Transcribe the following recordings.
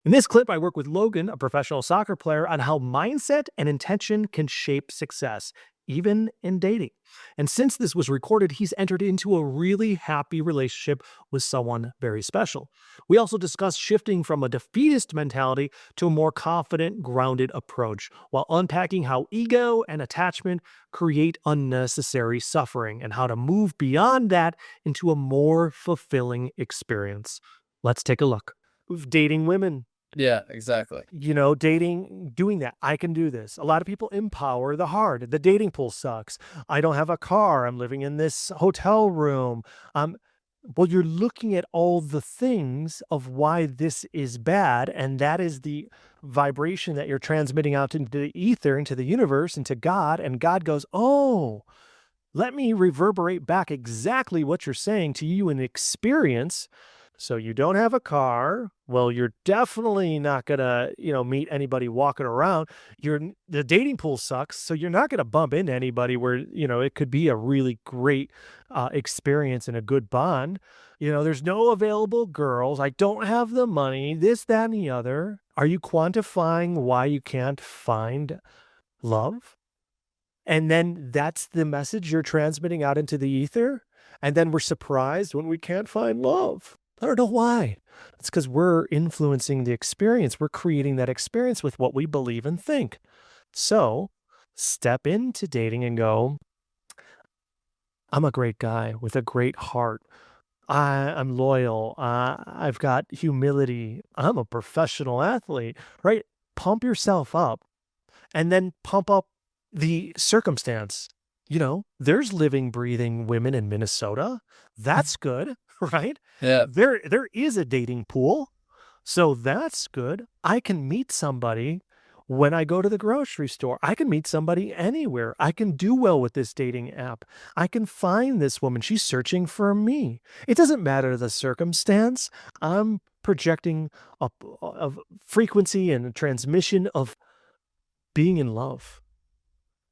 In this clip, I work with Logan, a professional soccer player, on how mindset and intention can shape success, even in dating. And since this was recorded, he's entered into a really happy relationship with someone very special. We also discuss shifting from a defeatist mentality to a more confident, grounded approach, while unpacking how ego and attachment create unnecessary suffering and how to move beyond that into a more fulfilling experience. Let's take a look. Dating women, Yeah, exactly. doing that. I can do this. A lot of people empower the hard. The dating pool sucks. I don't have a car. I'm living in this hotel room. Um, well, you're looking at all the things of why this is bad, and that is the vibration that you're transmitting out into the ether, into the universe, into God, and God goes, "Oh, let me reverberate back exactly what you're saying to you in experience. So you don't have a car. Well, you're definitely not gonna, meet anybody walking around. The dating pool sucks, so you're not gonna bump into anybody where, it could be a really great experience and a good bond. There's no available girls. I don't have the money, this, that, and the other. Are you quantifying why you can't find love? And then that's the message you're transmitting out into the ether. And then we're surprised when we can't find love. I don't know why. It's because we're influencing the experience. We're creating that experience with what we believe and think. So step into dating and go, I'm a great guy with a great heart. I'm loyal. I've got humility. I'm a professional athlete, right? Pump yourself up and then pump up the circumstance. There's living, breathing women in Minnesota. That's good, right? Yeah. There is a dating pool. So that's good. I can meet somebody when I go to the grocery store. I can meet somebody anywhere. I can do well with this dating app. I can find this woman. She's searching for me. It doesn't matter the circumstance. I'm projecting a frequency and a transmission of being in love.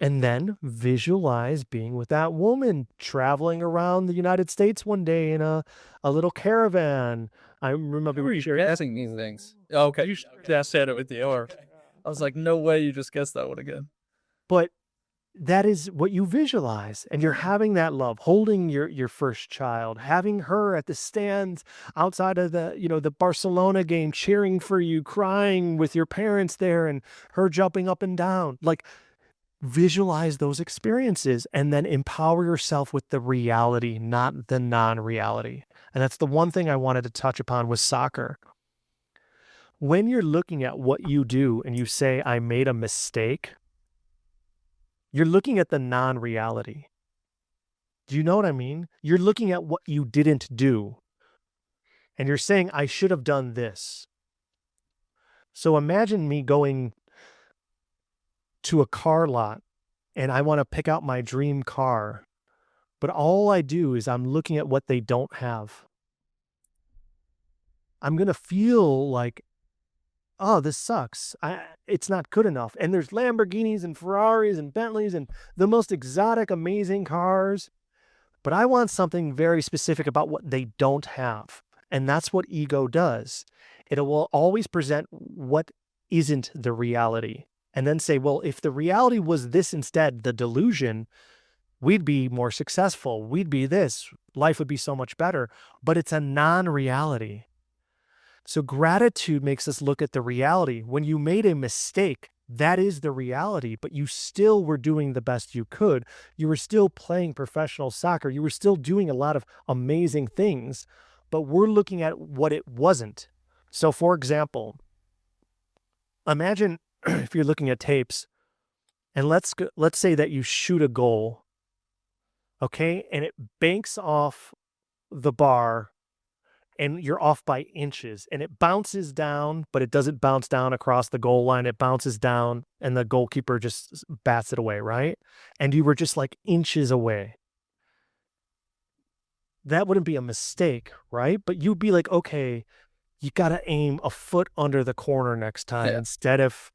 And then visualize being with that woman, traveling around the United States one day in a little caravan. I remember Who are you guessing these things? Oh, okay, you just said it with the or. I was like, no way you just guessed that one again. but that is what you visualize, and you're having that love, holding your first child, having her at the stands outside of the Barcelona game, cheering for you, crying with your parents there, and her jumping up and down. Like, visualize those experiences and then empower yourself with the reality, not the non-reality. And that's the one thing I wanted to touch upon with soccer. When you're looking at what you do and you say, I made a mistake, you're looking at the non-reality. Do you know what I mean? You're looking at what you didn't do. And you're saying, I should have done this. So imagine me going to a car lot and I want to pick out my dream car, but all I do is I'm looking at what they don't have. I'm going to feel like, oh, this sucks. It's not good enough. And there's Lamborghinis and Ferraris and Bentleys and the most exotic, amazing cars. But I want something very specific about what they don't have. And that's what ego does. It will always present what isn't the reality. And then say, well, if the reality was this instead, the delusion, we'd be more successful. We'd be this. Life would be so much better. But it's a non-reality. So gratitude makes us look at the reality. When you made a mistake, that is the reality, but you still were doing the best you could. You were still playing professional soccer. You were still doing a lot of amazing things, but we're looking at what it wasn't. So for example, imagine if you're looking at tapes and let's say that you shoot a goal, okay? And it banks off the bar and you're off by inches and it bounces down, but it doesn't bounce down across the goal line. It bounces down and the goalkeeper just bats it away, right? And you were just like inches away. That wouldn't be a mistake, right? But you'd be like, okay, you got to aim a foot under the corner next time instead of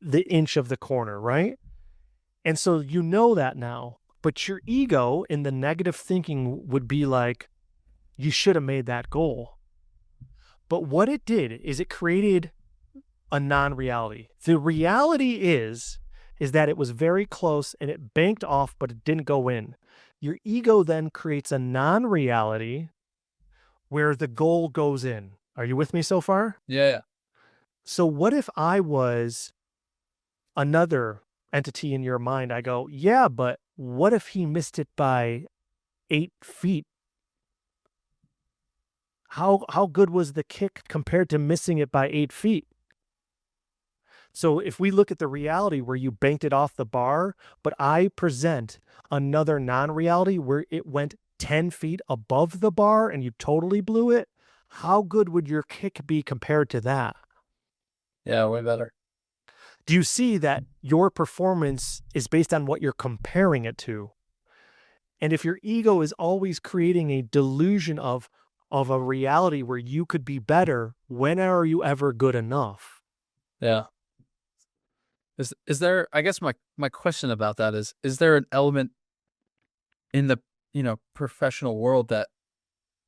the inch of the corner, right? And so you know that now, but your ego in the negative thinking would be like, you should have made that goal. But what it did is it created a non-reality. The reality is that it was very close and it banked off, but it didn't go in. Your ego then creates a non-reality where the goal goes in. Are you with me so far? Yeah, yeah. So what if I was another entity in your mind? I go, yeah, but what if he missed it by 8 feet? How good was the kick compared to missing it by 8 feet? So if we look at the reality where you banked it off the bar, but I present another non-reality where it went 10 feet above the bar and you totally blew it, how good would your kick be compared to that? Yeah, way better. Do you see that your performance is based on what you're comparing it to? And if your ego is always creating a delusion of a reality where you could be better, when are you ever good enough? Yeah. Is there, I guess my question about that is there an element in the, professional world that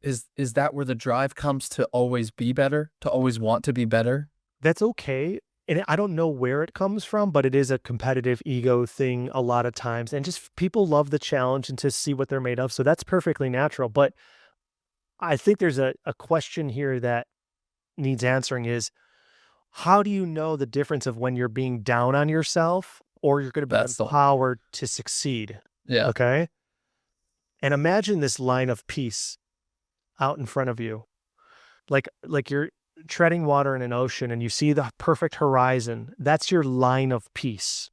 is that where the drive comes to always be better, to always want to be better? That's okay. And I don't know where it comes from, but it is a competitive ego thing a lot of times. And just people love the challenge and to see what they're made of. So that's perfectly natural. But I think there's a question here that needs answering is, how do you know the difference of when you're being down on yourself or you're going to be That's the empowered to succeed? Yeah. Okay. And imagine this line of peace out in front of you. Like you're treading water in an ocean and you see the perfect horizon. That's your line of peace.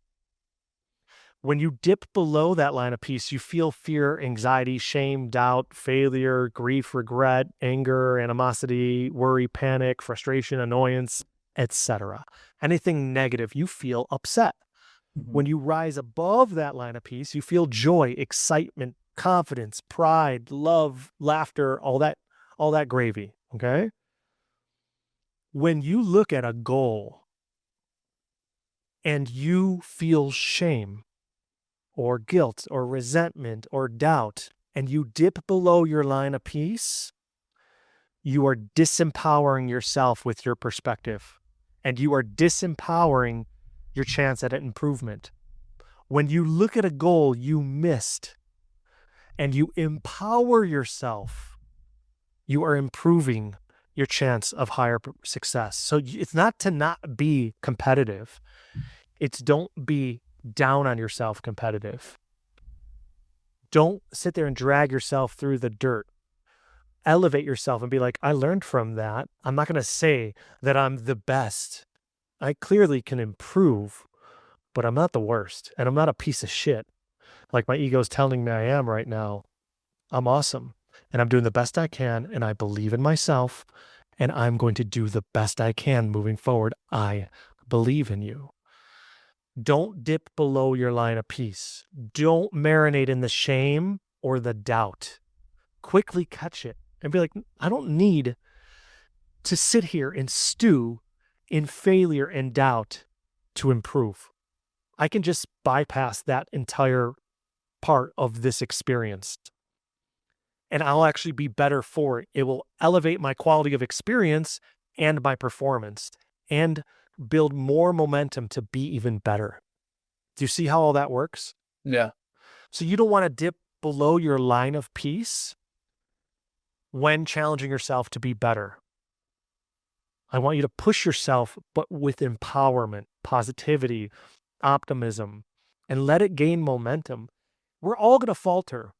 When you dip below that line of peace, you feel fear, anxiety, shame, doubt, failure, grief, regret, anger, animosity, worry, panic, frustration, annoyance, etc. Anything negative, you feel upset. When you rise above that line of peace, you feel joy, excitement, confidence, pride, love, laughter, all that gravy, okay? When you look at a goal and you feel shame or guilt or resentment or doubt, and you dip below your line of peace, you are disempowering yourself with your perspective, and you are disempowering your chance at an improvement. When you look at a goal you missed and you empower yourself, you are improving your chance of higher success. So it's not to not be competitive. It's don't be down on yourself competitive. Don't sit there and drag yourself through the dirt. Elevate yourself and be like, I learned from that. I'm not going to say that I'm the best. I clearly can improve, but I'm not the worst. And I'm not a piece of shit like my ego's telling me I am right now. I'm awesome. And I'm doing the best I can. And I believe in myself. And I'm going to do the best I can moving forward. I believe in you. Don't dip below your line of peace. Don't marinate in the shame or the doubt. Quickly catch it and be like, I don't need to sit here and stew in failure and doubt to improve. I can just bypass that entire part of this experience and I'll actually be better for it. It will elevate my quality of experience and my performance and build more momentum to be even better. Do you see how all that works? Yeah. So you don't want to dip below your line of peace when challenging yourself to be better. I want you to push yourself, but with empowerment, positivity, optimism, and let it gain momentum. We're all going to falter.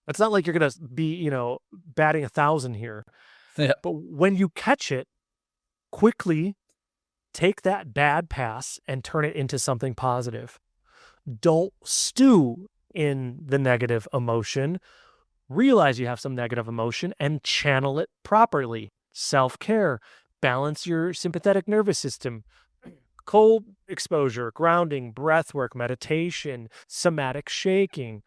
It's not like you're going to be, batting 1,000 here. Yeah. But when you catch it, quickly take that bad pass and turn it into something positive. Don't stew in the negative emotion. Realize you have some negative emotion and channel it properly. Self-care, balance your sympathetic nervous system, cold exposure, grounding, breath work, meditation, somatic shaking.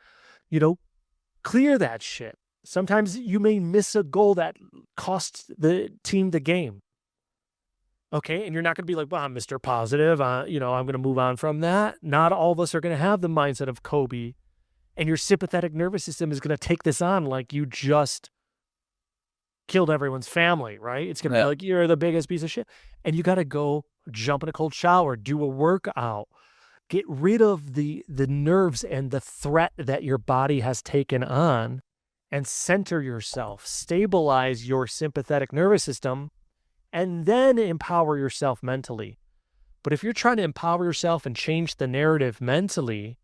Clear that shit. Sometimes you may miss a goal that costs the team the game. Okay, and you're not going to be like, well, I'm Mr. Positive. I'm going to move on from that. Not all of us are going to have the mindset of Kobe. And your sympathetic nervous system is going to take this on like you just killed everyone's family, right? It's going to be like, you're the biggest piece of shit. And you got to go jump in a cold shower, do a workout, get rid of the nerves and the threat that your body has taken on, and center yourself, stabilize your sympathetic nervous system, and then empower yourself mentally. But if you're trying to empower yourself and change the narrative mentally,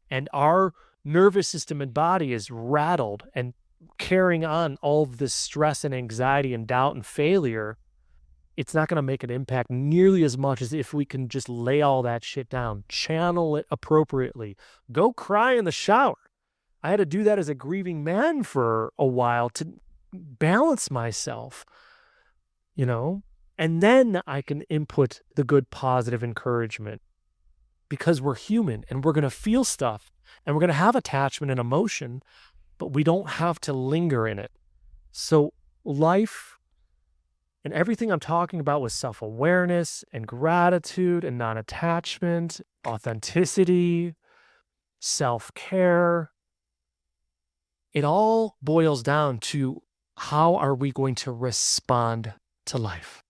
and our nervous system and body is rattled and carrying on all of this stress and anxiety and doubt and failure, it's not going to make an impact nearly as much as if we can just lay all that shit down, channel it appropriately, go cry in the shower. I had to do that as a grieving man for a while to balance myself, you know, and then I can input the good, positive encouragement, because we're human and we're going to feel stuff and we're going to have attachment and emotion, but we don't have to linger in it. So life and everything I'm talking about with self-awareness and gratitude and non-attachment, authenticity, self-care, it all boils down to how are we going to respond to life?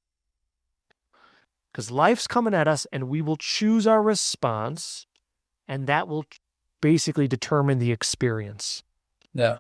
Because life's coming at us and we will choose our response, and that will basically determine the experience. Yeah.